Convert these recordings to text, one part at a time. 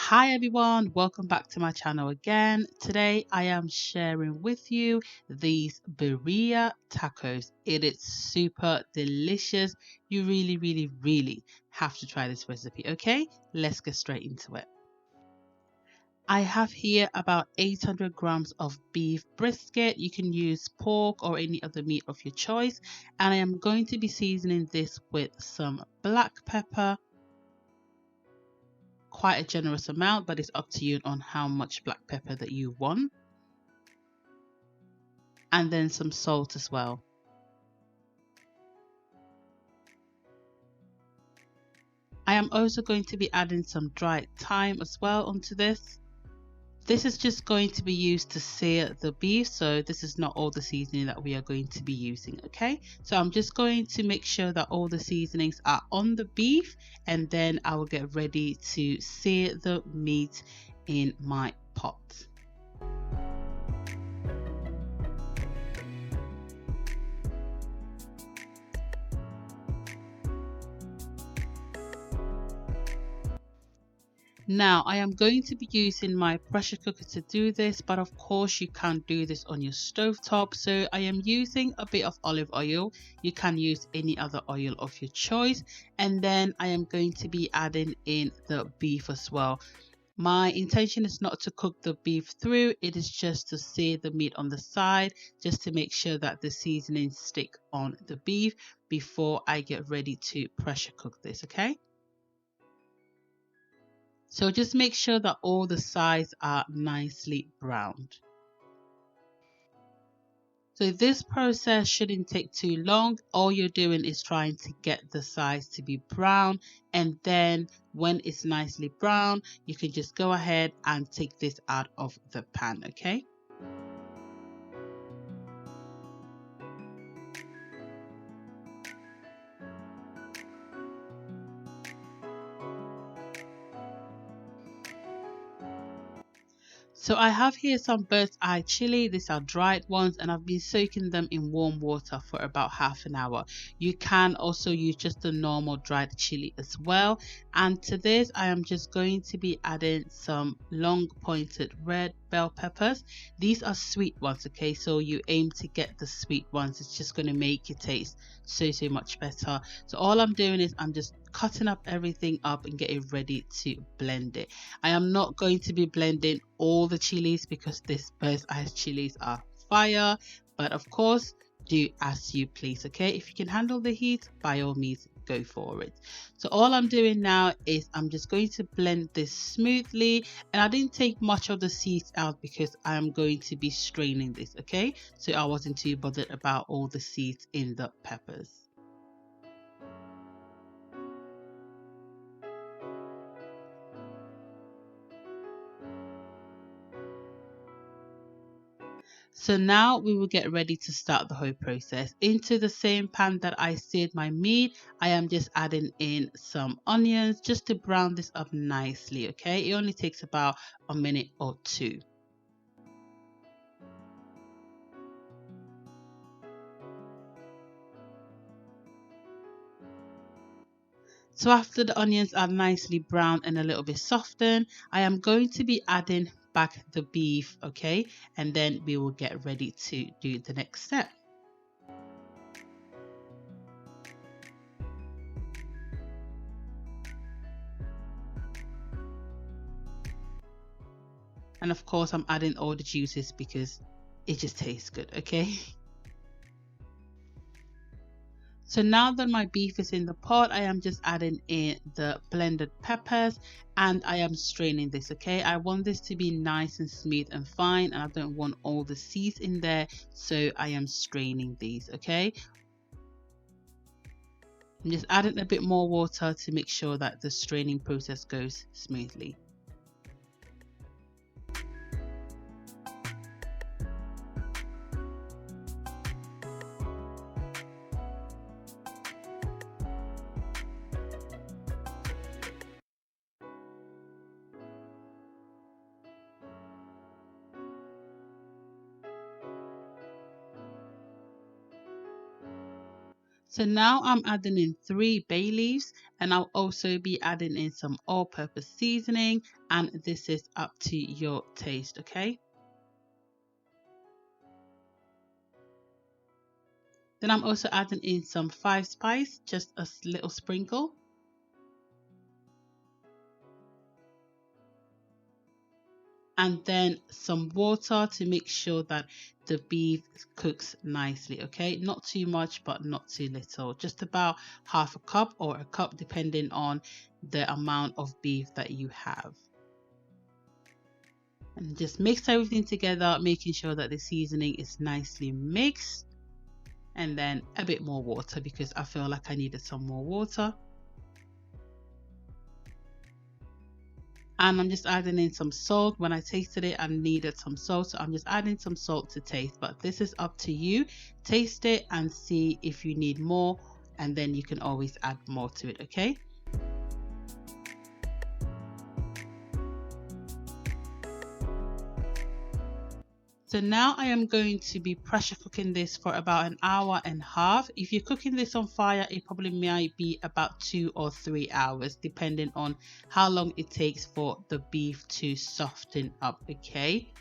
Hi everyone, welcome back to my channel again. Today I am sharing with you these birria tacos. It is super delicious. You really have to try this recipe, okay? Let's get straight into it. I have here about 800 grams of beef brisket. You can use pork or any other meat of your choice. And I am going to be seasoning this with some black pepper, quite a generous amount, but it's up to you on how much black pepper that you want, and then some salt as well. I am also going to be adding some dried thyme as well onto this. This is just going to be used to sear the beef, so this is not all the seasoning that we are going to be using, okay? So I'm just going to make sure that all the seasonings are on the beef, and then I will get ready to sear the meat in my pot. Now I am going to be using my pressure cooker to do this, but of course you can't do this on your stovetop. So I am using a bit of olive oil. You can use any other oil of your choice. And then I am going to be adding in the beef as well. My intention is not to cook the beef through, it is just to sear the meat on the side, just to make sure that the seasonings stick on the beef before I get ready to pressure cook this, okay? So just make sure that all the sides are nicely browned. So this process shouldn't take too long. All you're doing is trying to get the sides to be brown, and then when it's nicely brown, you can just go ahead and take this out of the pan, okay? So I have here some bird's eye chili. These are dried ones, and I've been soaking them in warm water for about half an hour. You can also use just a normal dried chili as well. And to this, I am just going to be adding some long pointed red bell peppers. These are sweet ones, okay? So you aim to get the sweet ones. It's just going to make it taste so much better. So all I'm doing is I'm just cutting up everything up and getting ready to blend it. I am not going to be blending all the chilies because this bird's eye chilies are fire, but of course do as you please, okay? If you can handle the heat, by all means go for it. So all I'm doing now is I'm just going to blend this smoothly, and I didn't take much of the seeds out because I'm going to be straining this, okay? So I wasn't too bothered about all the seeds in the peppers. So now we will get ready to start the whole process. Into the same pan that I seared my meat, I am just adding in some onions just to brown this up nicely, okay? It only takes about a minute or two. So after the onions are nicely browned and a little bit softened, I am going to be adding back the beef, okay? And then we will get ready to do the next step. And of course, I'm adding all the juices because it just tastes good, okay? So now that my beef is in the pot, I am just adding in the blended peppers, and I am straining this, okay? I want this to be nice and smooth and fine, and I don't want all the seeds in there, so I am straining these, okay? I'm just adding a bit more water to make sure that the straining process goes smoothly. So So now I'm adding in 3 bay leaves, and I'll also be adding in some all-purpose seasoning, and this is up to your taste, okay? Then I'm also adding in some 5 spice, just a little sprinkle. And then some water to make sure that the beef cooks nicely, okay? Not too much, but not too little. Just about half a cup or a cup, depending on the amount of beef that you have. And just mix everything together, making sure that the seasoning is nicely mixed. And then a bit more water because I feel like I needed some more water. And I'm just adding in some salt. When I tasted it, I needed some salt, so I'm just adding some salt to taste, but this is up to you. Taste it and see if you need more, and then you can always add more to it, okay? So now I am going to be pressure cooking this for about an hour and a half. If you're cooking this on fire, it probably might be about 2 or 3 hours, depending on how long it takes for the beef to soften up, okay?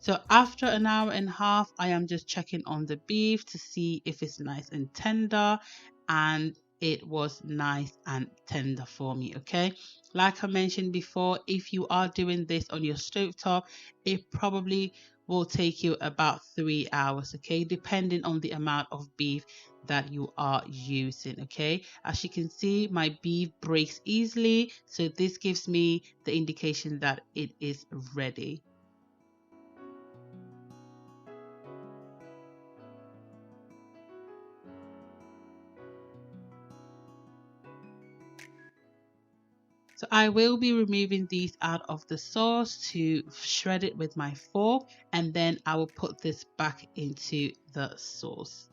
So after an hour and a half, I am just checking on the beef to see if it's nice and tender, and it was nice and tender for me, okay? Like I mentioned before, if you are doing this on your stovetop, it probably will take you about 3 hours, okay, depending on the amount of beef that you are using, okay? As you can see, my beef breaks easily, so this gives me the indication that it is ready. So I will be removing these out of the sauce to shred it with my fork, and then I will put this back into the sauce.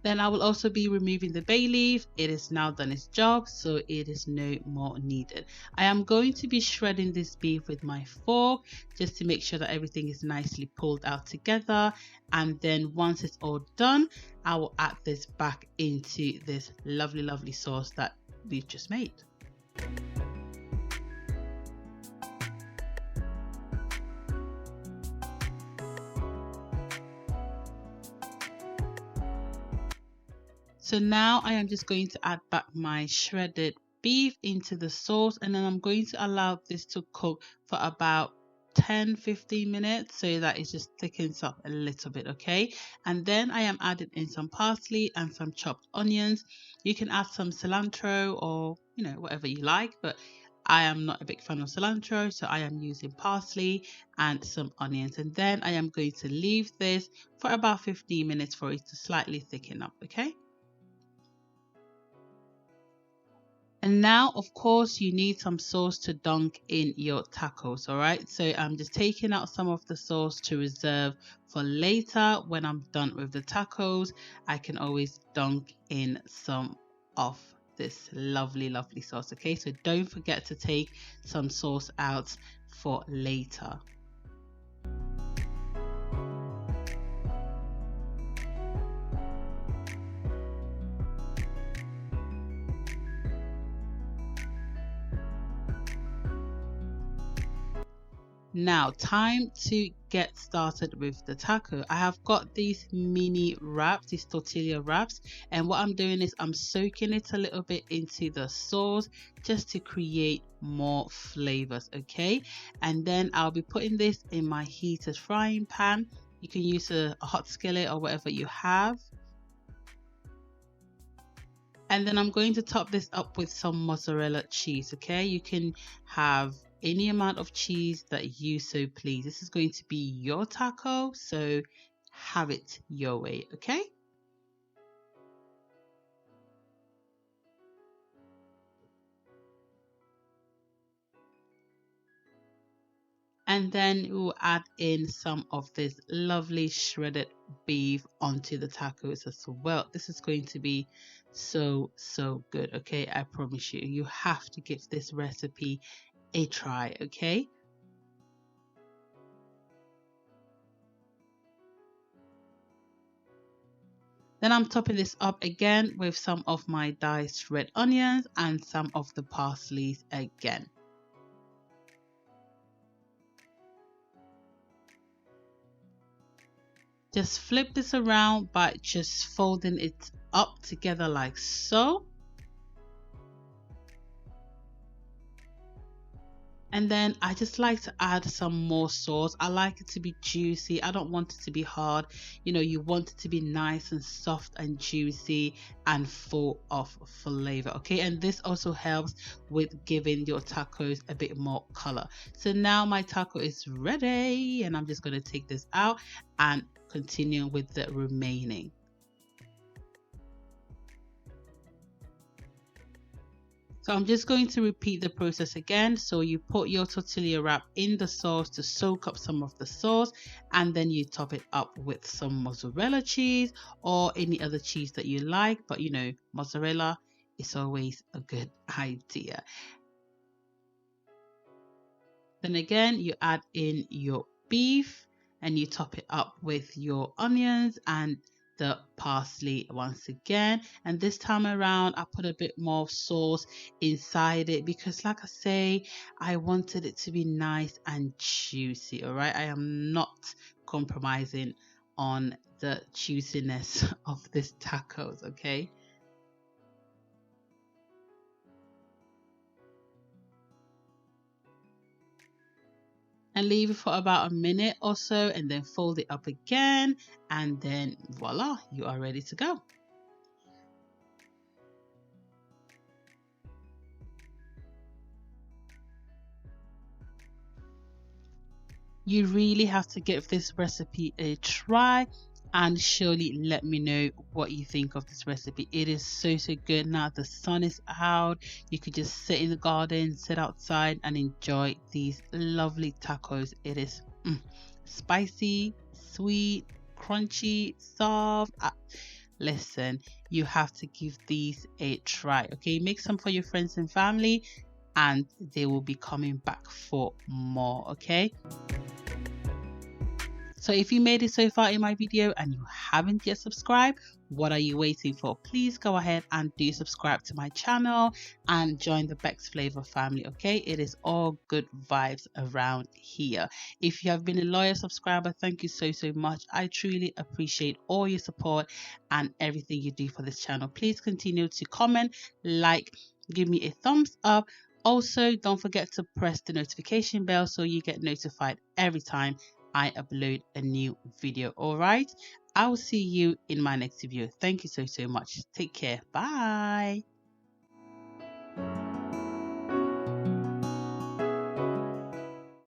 Then I will also be removing the bay leaf. It is now done its job, so it is no more needed. I am going to be shredding this beef with my fork just to make sure that everything is nicely pulled out together. And then once it's all done, I will add this back into this lovely sauce that we've just made. So now I am just going to add back my shredded beef into the sauce, and then I'm going to allow this to cook for about 10-15 minutes so that it just thickens up a little bit, okay? And then I am adding in some parsley and some chopped onions. You can add some cilantro or, you know, whatever you like, but I am not a big fan of cilantro, so I am using parsley and some onions. And then I am going to leave this for about 15 minutes for it to slightly thicken up, okay? And now, of course, you need some sauce to dunk in your tacos, all right? So I'm just taking out some of the sauce to reserve for later. When I'm done with the tacos, I can always dunk in some of this lovely sauce, okay? So don't forget to take some sauce out for later. Now, time to get started with the taco. I have got these mini wraps, these tortilla wraps, and what I'm doing is I'm soaking it a little bit into the sauce just to create more flavors, okay? And then I'll be putting this in my heated frying pan. You can use a hot skillet or whatever you have. And then I'm going to top this up with some mozzarella cheese, okay? You can have any amount of cheese that you so please. This is going to be your taco, so have it your way, okay? And then we'll add in some of this lovely shredded beef onto the tacos as well. This is going to be so good. Okay, I promise you, you have to give this recipe a try. Okay. Then I'm topping this up again with some of my diced red onions and some of the parsley again. Just flip this around by just folding it up together like so. And then I just like to add some more sauce. I like it to be juicy. I don't want it to be hard. You know, you want it to be nice and soft and juicy and full of flavor. Okay, and this also helps with giving your tacos a bit more color. So now my taco is ready, and I'm just going to take this out and continue with the remaining. So I'm just going to repeat the process again. So you put your tortilla wrap in the sauce to soak up some of the sauce, and then you top it up with some mozzarella cheese or any other cheese that you like. But you know, mozzarella is always a good idea. Then again, you add in your beef and you top it up with your onions and the parsley once again. And this time around I put a bit more sauce inside it because, like I say, I wanted it to be nice and juicy. All right, I am not compromising on the juiciness of this tacos. Okay. And leave it for about a minute or so, and then fold it up again, and then voila, you are ready to go. You really have to give this recipe a try and surely let me know what you think of this recipe. It is so good. Now the sun is out, you could just sit in the garden, sit outside and enjoy these lovely tacos. It is spicy, sweet, crunchy, soft. Listen, you have to give these a try. Okay, make some for your friends and family and they will be coming back for more. Okay, so if you made it so far in my video and you haven't yet subscribed, what are you waiting for? Please go ahead and do subscribe to my channel and join the Bex Flavor family. Okay, it is all good vibes around here. If you have been a loyal subscriber, thank you so much. I truly appreciate all your support and everything you do for this channel. Please continue to comment, like, give me a thumbs up. Also, don't forget to press the notification bell so you get notified every time I upload a new video. All right, I will see you in my next video. Thank you so much. Take care. Bye.